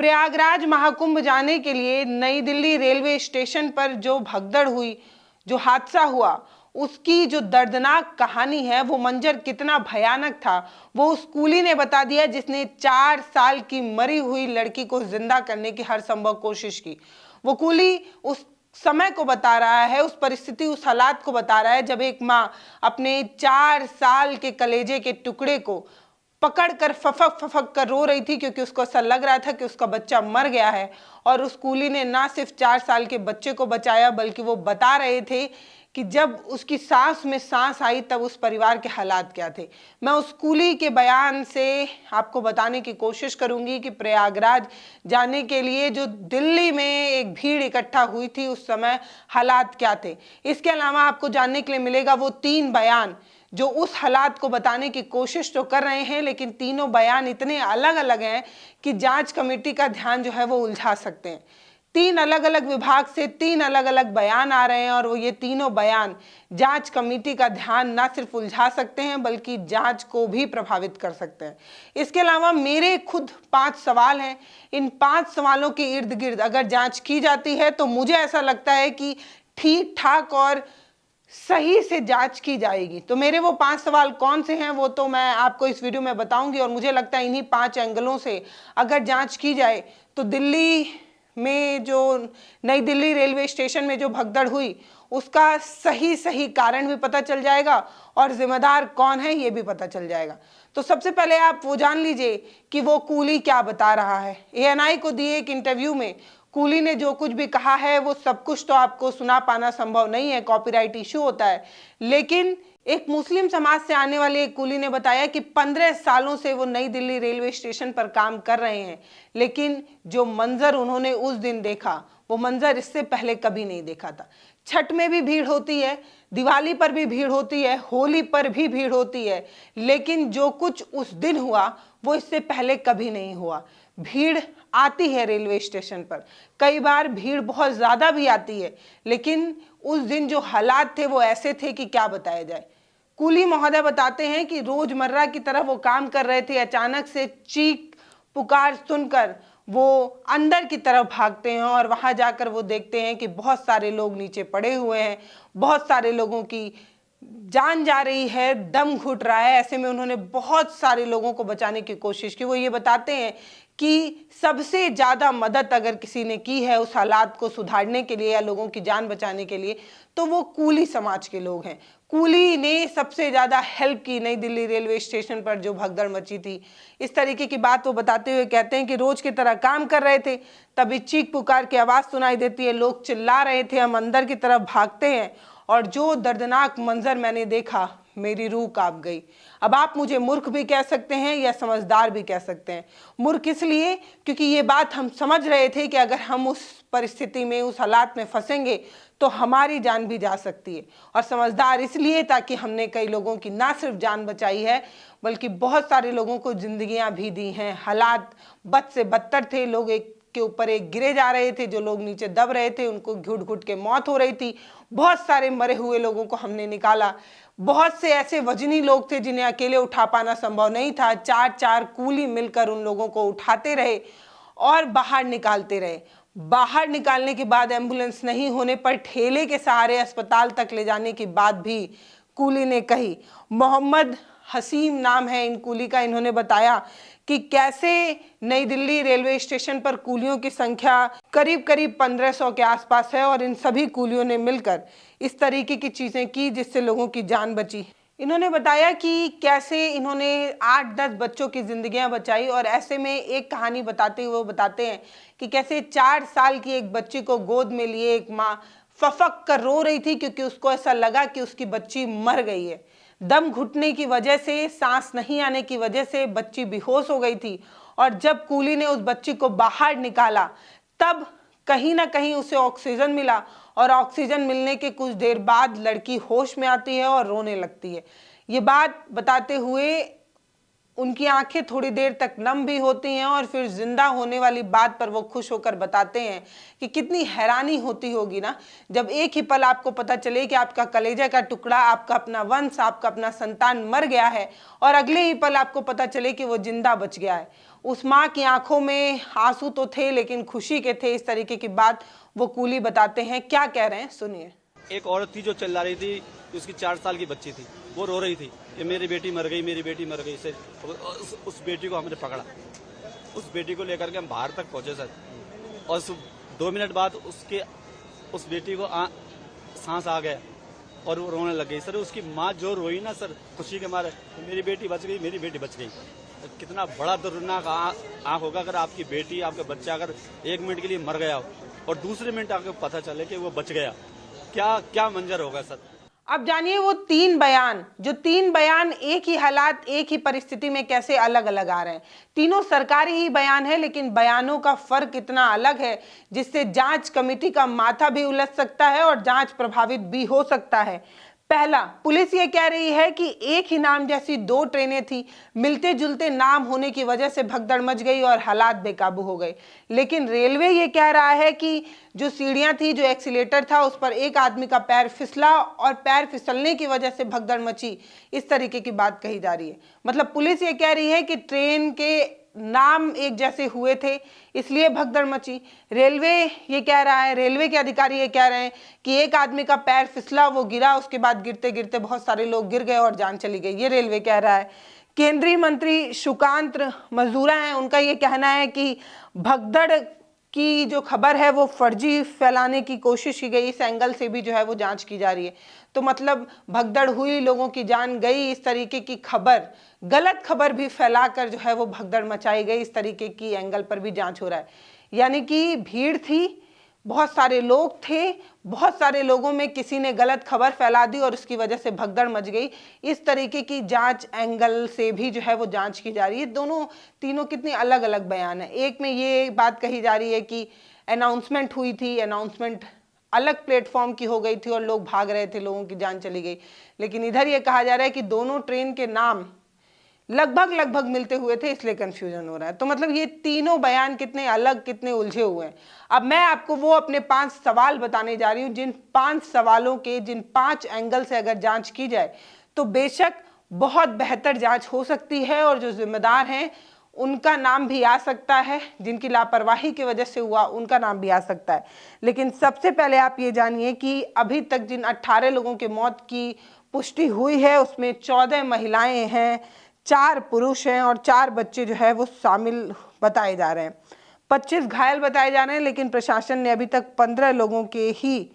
प्रयागराज महाकुंभ जाने के लिए नई दिल्ली रेलवे स्टेशन पर जो भगदड़ हुई, जो हादसा हुआ, उसकी जो दर्दनाक कहानी है, वो मंजर कितना भयानक था, वो उस कूली ने बता दिया जिसने 4 साल की मरी हुई लड़की को जिंदा करने की हर संभव कोशिश की। वो कूली उस समय को बता रहा है, उस परिस्थिति, उस हालात को बता रहा है जब एक माँ अपने 4 साल के कलेजे के टुकड़े को पकड़ कर फफक फफक कर रो रही थी, क्योंकि उसको ऐसा लग रहा था कि उसका बच्चा मर गया है। और उस कूली ने ना सिर्फ 4 साल के बच्चे को बचाया, बल्कि वो बता रहे थे कि जब उसकी सांस में सांस आई तब उस परिवार के हालात क्या थे। मैं उस कूली के बयान से आपको बताने की कोशिश करूंगी कि प्रयागराज जाने के लिए जो दिल्ली में एक भीड़ इकट्ठा हुई थी, उस समय हालात क्या थे। इसके अलावा आपको जानने के लिए मिलेगा वो 3 बयान जो उस हालात को बताने की कोशिश तो कर रहे हैं, लेकिन तीनों बयान इतने अलग अलग हैं कि जांच कमेटी का ध्यान जो है वो उलझा सकते हैं। 3 अलग अलग विभाग से 3 अलग अलग बयान आ रहे हैं, और वो ये तीनों बयान जांच कमेटी का ध्यान ना सिर्फ उलझा सकते हैं बल्कि जांच को भी प्रभावित कर सकते हैं। इसके अलावा मेरे खुद 5 सवाल हैं। इन 5 सवालों के इर्द गिर्द अगर जांच की जाती है तो मुझे ऐसा लगता है कि ठीक ठाक और सही से जांच की जाएगी। तो मेरे वो 5 सवाल कौन से हैं वो तो मैं आपको इस वीडियो में बताऊंगी, और मुझे लगता है इन्हीं 5 एंगलों से अगर जांच की जाए तो दिल्ली में जो नई दिल्ली रेलवे स्टेशन में जो भगदड़ हुई उसका सही कारण भी पता चल जाएगा, और जिम्मेदार कौन है ये भी पता चल जाएगा। तो सबसे पहले आप वो जान लीजिए कि वो कूली क्या बता रहा है। ANI को दिए एक इंटरव्यू में कूली ने जो कुछ भी कहा है वो सब कुछ तो आपको सुना पाना संभव नहीं है, कॉपीराइट इश्यू होता है। लेकिन एक मुस्लिम समाज से आने वाले एक कूली ने बताया कि 15 सालों से वो नई दिल्ली रेलवे स्टेशन पर काम कर रहे हैं, लेकिन जो मंजर उन्होंने उस दिन देखा वो मंजर इससे पहले कभी नहीं देखा था। छठ में भी भीड़ होती है, दिवाली पर भी भीड़ होती है, होली पर भी भीड़ होती है, लेकिन जो कुछ उस दिन हुआ वो इससे पहले कभी नहीं हुआ। भीड़ आती है रेलवे स्टेशन पर, कई बार भीड़ बहुत ज्यादा भी आती है, लेकिन उस दिन जो हालात थे वो ऐसे थे कि क्या बताया जाए। कूली महोदय बताते हैं कि रोजमर्रा की तरह वो काम कर रहे थे, अचानक से चीख पुकार सुनकर वो अंदर की तरफ भागते हैं, और वहां जाकर वो देखते हैं कि बहुत सारे लोग नीचे पड़े हुए हैं, बहुत सारे लोगों की जान जा रही है, दम घुट रहा है। ऐसे में उन्होंने बहुत सारे लोगों को बचाने की कोशिश की। वो ये बताते हैं कि सबसे ज़्यादा मदद अगर किसी ने की है उस हालात को सुधारने के लिए या लोगों की जान बचाने के लिए तो वो कूली समाज के लोग हैं। कूली ने सबसे ज़्यादा हेल्प की नई दिल्ली रेलवे स्टेशन पर जो भगदड़ मची थी। इस तरीके की बात वो बताते हुए कहते हैं कि रोज की तरह काम कर रहे थे, तभी चीख पुकार की आवाज़ सुनाई देती है, लोग चिल्ला रहे थे, हम अंदर की तरफ भागते हैं, और जो दर्दनाक मंजर मैंने देखा मेरी रूह कांप गई। अब आप मुझे मूर्ख भी कह सकते हैं या समझदार भी कह सकते हैं। मूर्ख इसलिए क्योंकि ये बात हम समझ रहे थे कि अगर हम उस परिस्थिति में, उस हालात में फंसेंगे तो हमारी जान भी जा सकती है, और समझदार इसलिए ताकि हमने कई लोगों की ना सिर्फ जान बचाई है बल्कि बहुत सारे लोगों को जिंदगियां भी दी हैं। हालात बद से बदतर थे, लोग एक के ऊपर एक गिरे जा रहे थे, जो लोग नीचे दब रहे थे उनको घुट घुट के मौत हो रही थी, बहुत सारे मरे हुए लोगों को हमने निकाला, बहुत से ऐसे वजनी लोग थे जिन्हें अकेले उठा पाना संभव नहीं था, 4 कूली मिलकर उन लोगों को उठाते रहे और बाहर निकालते रहे। बाहर निकालने के बाद एम्बुलेंस नहीं होने पर ठेले के सहारे अस्पताल तक ले जाने की बात भी कूली ने कही। मोहम्मद हसीम नाम है इन कूली का। इन्होंने बताया कि कैसे नई दिल्ली रेलवे स्टेशन पर कूलियों की संख्या करीब 1500 के आसपास है, और इन सभी कूलियों ने मिलकर इस तरीके की चीज़ें की जिससे लोगों की जान बची। इन्होंने बताया कि कैसे इन्होंने 8-10 बच्चों की जिंदगियां बचाई, और ऐसे में एक कहानी बताते हुए वो बताते हैं कि कैसे 4 साल की एक बच्ची को गोद में लिए एक माँ फफक कर रो रही थी, क्योंकि उसको ऐसा लगा कि उसकी बच्ची मर गई है। दम घुटने की वजह से, सांस नहीं आने की वजह से बच्ची बेहोश हो गई थी, और जब कूली ने उस बच्ची को बाहर निकाला तब कहीं ना कहीं उसे ऑक्सीजन मिला, और ऑक्सीजन मिलने के कुछ देर बाद लड़की होश में आती है और रोने लगती है। ये बात बताते हुए उनकी आंखें थोड़ी देर तक नम भी होती हैं, और फिर जिंदा होने वाली बात पर वो खुश होकर बताते हैं कि कितनी हैरानी होती होगी ना जब एक ही पल आपको पता चले कि आपका कलेजा का टुकड़ा, आपका अपना वंश, आपका अपना संतान मर गया है, और अगले ही पल आपको पता चले कि वो जिंदा बच गया है। उस माँ की आंखों में आंसू तो थे लेकिन खुशी के थे। इस तरीके की बात वो कूली बताते हैं। क्या कह रहे हैं सुनिए। एक औरत थी जो चिल्ला रही थी, उसकी 4 साल की बच्ची थी, वो रो रही थी कि मेरी बेटी मर गई, मेरी बेटी मर गई। से उस बेटी को हमने पकड़ा, उस बेटी को लेकर के हम बाहर तक पहुंचे सर, और 2 मिनट बाद उस बेटी को सांस आ गया और वो रोने लग गई सर। उसकी माँ जो रोई ना सर खुशी के मारे, मेरी बेटी बच गई, मेरी बेटी बच गई। कितना बड़ा दर्दनाक आंख होगा अगर आपकी बेटी, आपका बच्चा अगर 1 मिनट के लिए मर गया हो और दूसरे मिनट आपको पता चले कि वो बच गया, क्या क्या मंजर होगा सर। अब जानिए वो 3 बयान, जो 3 बयान एक ही हालात, एक ही परिस्थिति में कैसे अलग अलग आ रहे हैं। तीनों सरकारी ही बयान है लेकिन बयानों का फर्क इतना अलग है जिससे जांच कमेटी का माथा भी उलझ सकता है और जांच प्रभावित भी हो सकता है। पहला, पुलिस ये कह रही है कि एक ही नाम जैसी 2 ट्रेनें थी, मिलते जुलते नाम होने की वजह से भगदड़ मच गई और हालात बेकाबू हो गए। लेकिन रेलवे ये कह रहा है कि जो सीढ़ियां थी, जो एक्सीलेटर था, उस पर एक आदमी का पैर फिसला और पैर फिसलने की वजह से भगदड़ मची। इस तरीके की बात कही जा रही है। मतलब पुलिस ये कह रही है कि ट्रेन के नाम एक जैसे हुए थे इसलिए भगदड़ मची। रेलवे ये कह रहा है, रेलवे के अधिकारी ये कह रहे हैं कि एक आदमी का पैर फिसला, वो गिरा, उसके बाद गिरते गिरते बहुत सारे लोग गिर गए और जान चली गई। ये रेलवे कह रहा है। केंद्रीय मंत्री सुकांत मजूरा हैं, उनका ये कहना है कि भगदड़ की जो खबर है वो फर्जी फैलाने की कोशिश की गई। इस एंगल से भी जो है वो जांच की जा रही है। तो मतलब भगदड़ हुई, लोगों की जान गई, इस तरीके की खबर, गलत खबर भी फैलाकर जो है वो भगदड़ मचाई गई, इस तरीके की एंगल पर भी जांच हो रहा है। यानी कि भीड़ थी, बहुत सारे लोग थे, बहुत सारे लोगों में किसी ने गलत खबर फैला दी और उसकी वजह से भगदड़ मच गई। इस तरीके की जांच एंगल से भी जो है वो जांच की जा रही है। दोनों तीनों कितने अलग अलग बयान है। एक में ये बात कही जा रही है कि अनाउंसमेंट हुई थी, अनाउंसमेंट अलग प्लेटफॉर्म की हो गई थी और लोग भाग रहे थे, लोगों की जान चली गई। लेकिन इधर ये कहा जा रहा है कि दोनों ट्रेन के नाम लगभग मिलते हुए थे, इसलिए कंफ्यूजन हो रहा है। तो मतलब ये तीनों बयान कितने अलग, कितने उलझे हुए हैं। अब मैं आपको वो अपने 5 सवाल बताने जा रही हूँ, जिन 5 सवालों के, जिन 5 एंगल से अगर जांच की जाए तो बेशक बहुत बेहतर जांच हो सकती है और जो जिम्मेदार हैं उनका नाम भी आ सकता है, जिनकी लापरवाही की वजह से हुआ उनका नाम भी आ सकता है। लेकिन सबसे पहले आप ये जानिए कि अभी तक जिन 18 लोगों की मौत की पुष्टि हुई है उसमें 14 महिलाएं हैं, 4 पुरुष हैं और 4 बच्चे जो है वो शामिल बताए जा रहे हैं। 25 घायल बताए जा रहे हैं लेकिन प्रशासन ने अभी तक 15 लोगों के ही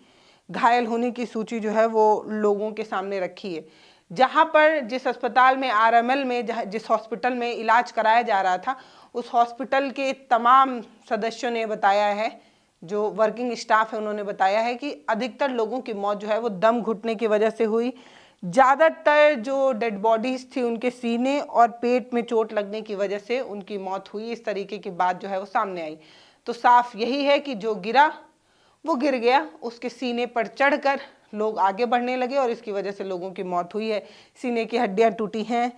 घायल होने की सूची जो है वो लोगों के सामने रखी है। जहां पर जिस अस्पताल में आरएमएल में जिस हॉस्पिटल में इलाज कराया जा रहा था, उस हॉस्पिटल के तमाम सदस्यों ने बताया है, जो वर्किंग स्टाफ है उन्होंने बताया है कि अधिकतर लोगों की मौत जो है वो दम घुटने की वजह से हुई। ज़्यादातर जो डेड बॉडीज थी उनके सीने और पेट में चोट लगने की वजह से उनकी मौत हुई। इस तरीके की बात जो है वो सामने आई। तो साफ यही है कि जो गिरा वो गिर गया, उसके सीने पर चढ़कर लोग आगे बढ़ने लगे और इसकी वजह से लोगों की मौत हुई है। सीने की हड्डियां टूटी हैं,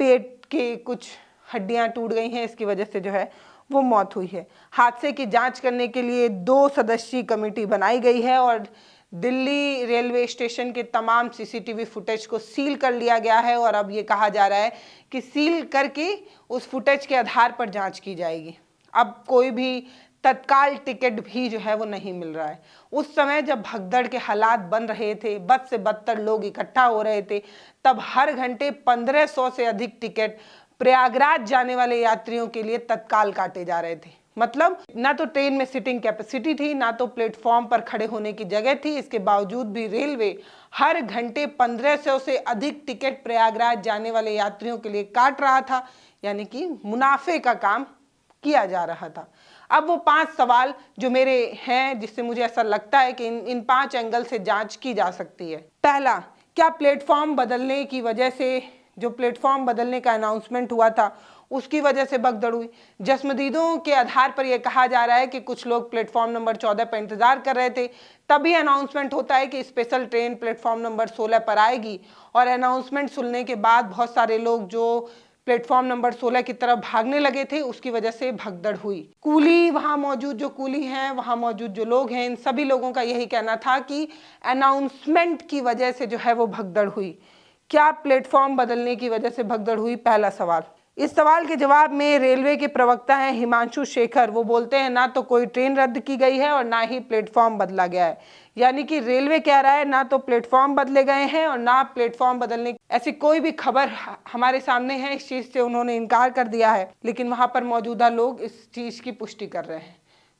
पेट के कुछ हड्डियां टूट गई हैं, इसकी वजह से जो है वो मौत हुई है। हादसे की जांच करने के लिए 2 सदस्यीय कमेटी बनाई गई है और दिल्ली रेलवे स्टेशन के तमाम सीसीटीवी फुटेज को सील कर लिया गया है और अब ये कहा जा रहा है कि सील करके उस फुटेज के आधार पर जांच की जाएगी। अब कोई भी तत्काल टिकट भी जो है वो नहीं मिल रहा है। उस समय जब भगदड़ के हालात बन रहे थे, बद से बदतर लोग इकट्ठा हो रहे थे, तब हर घंटे 1500 से अधिक टिकट प्रयागराज जाने वाले यात्रियों के लिए तत्काल काटे जा रहे थे। मतलब ना तो ट्रेन में सीटिंग कैपेसिटी थी, ना तो प्लेटफॉर्म पर खड़े होने की जगह थी। इसके बावजूद भी रेलवे हर घंटे 1500 से अधिक टिकट प्रयागराज जाने वाले यात्रियों के लिए काट रहा था, यानी कि मुनाफे का काम किया जा रहा था। अब वो 5 सवाल जो मेरे हैं, जिससे मुझे ऐसा लगता है कि इन 5 एंगल से जांच की जा सकती है। पहला, क्या प्लेटफॉर्म बदलने की वजह से, जो प्लेटफॉर्म बदलने का अनाउंसमेंट हुआ था उसकी वजह से भगदड़ हुई? जस्मदीदों के आधार पर यह कहा जा रहा है कि कुछ लोग प्लेटफॉर्म नंबर 14 पर इंतजार कर रहे थे, तभी अनाउंसमेंट होता है कि स्पेशल ट्रेन प्लेटफॉर्म नंबर 16 पर आएगी और अनाउंसमेंट सुनने के बाद बहुत सारे लोग जो प्लेटफॉर्म नंबर 16 की तरफ भागने लगे थे, उसकी वजह से भगदड़ हुई। कूली वहां मौजूद, जो कूली हैं वहां मौजूद जो लोग हैं, इन सभी लोगों का यही कहना था कि अनाउंसमेंट की वजह से जो है वो भगदड़ हुई। क्या प्लेटफॉर्म बदलने की वजह से भगदड़ हुई? पहला सवाल। इस सवाल के जवाब में रेलवे के प्रवक्ता हैं हिमांशु शेखर, वो बोलते हैं ना तो कोई ट्रेन रद्द की गई है और ना ही प्लेटफॉर्म बदला गया है। यानी कि रेलवे कह रहा है ना तो प्लेटफॉर्म बदले गए हैं और ना प्लेटफॉर्म बदलने की ऐसी कोई भी खबर हमारे सामने है। इस चीज से उन्होंने इनकार कर दिया है, लेकिन वहां पर मौजूदा लोग इस चीज की पुष्टि कर रहे हैं।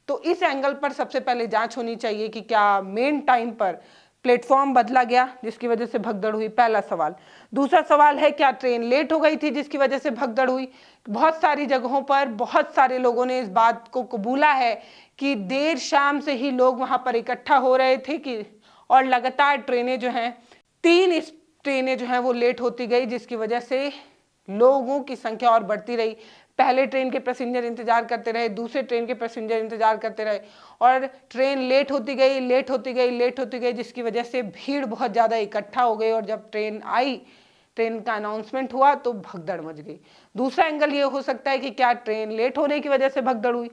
तो इस एंगल पर सबसे पहले जांच होनी चाहिए कि क्या मेन टाइम पर प्लेटफॉर्म बदला गया जिसकी वजह से भगदड़ हुई, पहला सवाल। दूसरा सवाल है क्या ट्रेन लेट हो गई थी जिसकी वजह से भगदड़ हुई। बहुत सारी जगहों पर बहुत सारे लोगों ने इस बात को कबूला है कि देर शाम से ही लोग वहां पर इकट्ठा हो रहे थे कि और लगातार ट्रेनें जो हैं 3 ट्रेनें जो हैं वो लेट होती गई, जिसकी वजह से लोगों की संख्या और बढ़ती रही। पहले ट्रेन के पैसेंजर इंतजार करते रहे, दूसरे ट्रेन के पैसेंजर इंतजार करते रहे और ट्रेन लेट होती गई, जिसकी वजह से भीड़ बहुत ज़्यादा इकट्ठा हो गई और जब ट्रेन आई, ट्रेन का अनाउंसमेंट हुआ तो भगदड़ मच गई। दूसरा एंगल ये हो सकता है कि क्या ट्रेन लेट होने की वजह से भगदड़ हुई।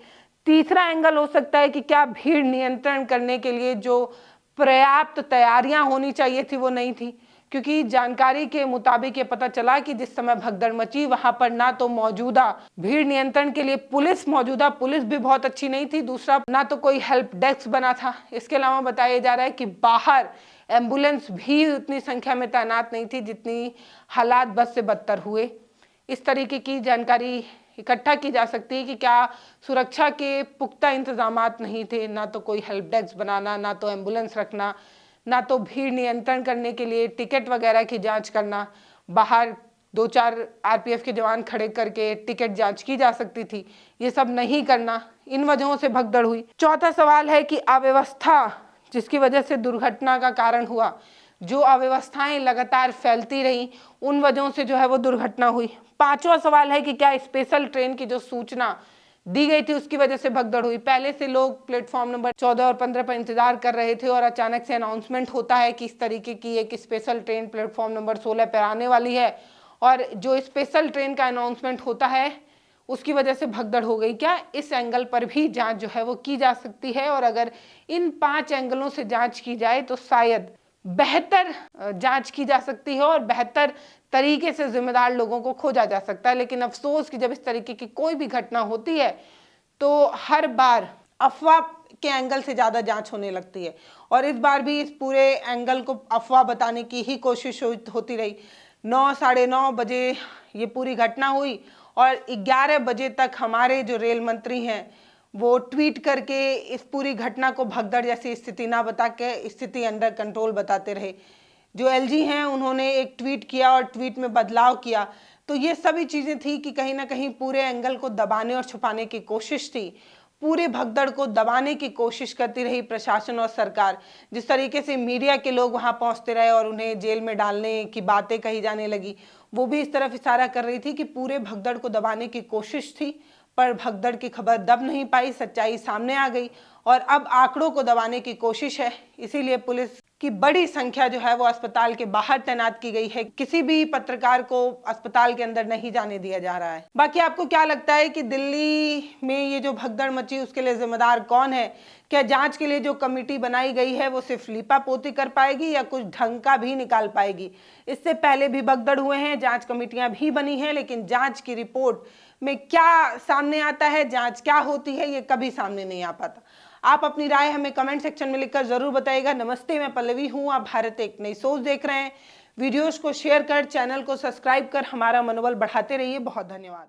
तीसरा एंगल हो सकता है कि क्या भीड़ नियंत्रण करने के लिए जो पर्याप्त तैयारियां होनी चाहिए थी वो नहीं थी, क्योंकि जानकारी के मुताबिक ये पता चला कि जिस समय भगदड़ मची वहां पर ना तो मौजूदा भीड़ नियंत्रण के लिए मौजूदा पुलिस भी बहुत अच्छी नहीं थी, दूसरा ना तो कोई हेल्प डेस्क बना था। इसके अलावा बताया जा रहा है कि बाहर एम्बुलेंस भी उतनी संख्या में तैनात नहीं थी जितनी हालात बस से बदतर हुए। इस तरीके की जानकारी इकट्ठा की जा सकती है कि क्या सुरक्षा के पुख्ता इंतजामात नहीं थे, ना तो कोई हेल्प डेस्क बनाना, ना तो एम्बुलेंस रखना, ना तो भीड़ नियंत्रण करने के लिए टिकट वगैरह की जांच करना। बाहर 2-4 आरपीएफ के जवान खड़े करके टिकट जांच की जा सकती थी, ये सब नहीं करना, इन वजहों से भगदड़ हुई। चौथा सवाल है कि अव्यवस्था जिसकी वजह से दुर्घटना का कारण हुआ, जो अव्यवस्थाएं लगातार फैलती रही उन वजहों से जो है वो दुर्घटना हुई। पांचवा सवाल है कि क्या स्पेशल ट्रेन की जो सूचना दी गई थी उसकी वजह से भगदड़ हुई। पहले से लोग प्लेटफॉर्म नंबर 14 और 15 पर इंतजार कर रहे थे और अचानक से अनाउंसमेंट होता है कि इस तरीके की एक स्पेशल ट्रेन प्लेटफॉर्म नंबर 16 पर आने वाली है और जो स्पेशल ट्रेन का अनाउंसमेंट होता है उसकी वजह से भगदड़ हो गई। क्या इस एंगल पर भी जांच जो है वो की जा सकती है और अगर इन 5 एंगलों से जांच की जाए तो शायद बेहतर जांच की जा सकती है और बेहतर तरीके से जिम्मेदार लोगों को खोजा जा सकता है। लेकिन अफसोस कि जब इस तरीके की कोई भी घटना होती है तो हर बार अफवाह के एंगल से ज़्यादा जांच होने लगती है और इस बार भी इस पूरे एंगल को अफवाह बताने की ही कोशिश होती रही। 9, साढ़े 9 बजे ये पूरी घटना हुई और 11 बजे तक हमारे जो रेल मंत्री हैं वो ट्वीट करके इस पूरी घटना को भगदड़ जैसी स्थिति ना बता के स्थिति अंडर कंट्रोल बताते रहे। जो एलजी हैं उन्होंने एक ट्वीट किया और ट्वीट में बदलाव किया। तो ये सभी चीज़ें थी कि कहीं ना कहीं पूरे एंगल को दबाने और छुपाने की कोशिश थी, पूरे भगदड़ को दबाने की कोशिश करती रही प्रशासन और सरकार। जिस तरीके से मीडिया के लोग वहां पहुंचते रहे और उन्हें जेल में डालने की बातें कही जाने लगी, वो भी इस तरफ इशारा कर रही थी कि पूरे भगदड़ को दबाने की कोशिश थी, पर भगदड़ की खबर दब नहीं पाई, सच्चाई सामने आ गई और अब आंकड़ों को दबाने की कोशिश है। इसीलिए पुलिस की बड़ी संख्या जो है वो अस्पताल के बाहर तैनात की गई है। किसी भी पत्रकार को अस्पताल के अंदर नहीं जाने दिया जा रहा है। बाकी आपको क्या लगता है कि दिल्ली में ये जो भगदड़ मची उसके लिए जिम्मेदार कौन है? क्या जांच के लिए जो कमेटी बनाई गई है वो सिर्फ लीपापोती कर पाएगी या कुछ ढंग का भी निकाल पाएगी? इससे पहले भी भगदड़ हुए हैं, जांच कमेटियां भी बनी हैं, लेकिन जांच की रिपोर्ट में क्या सामने आता है, जांच क्या होती है, ये कभी सामने नहीं आ पाता। आप अपनी राय हमें कमेंट सेक्शन में लिखकर जरूर बताइएगा। नमस्ते, मैं पल्लवी हूँ, आप भारत एक नई सोच देख रहे हैं। वीडियोस को शेयर कर, चैनल को सब्सक्राइब कर हमारा मनोबल बढ़ाते रहिए। बहुत धन्यवाद।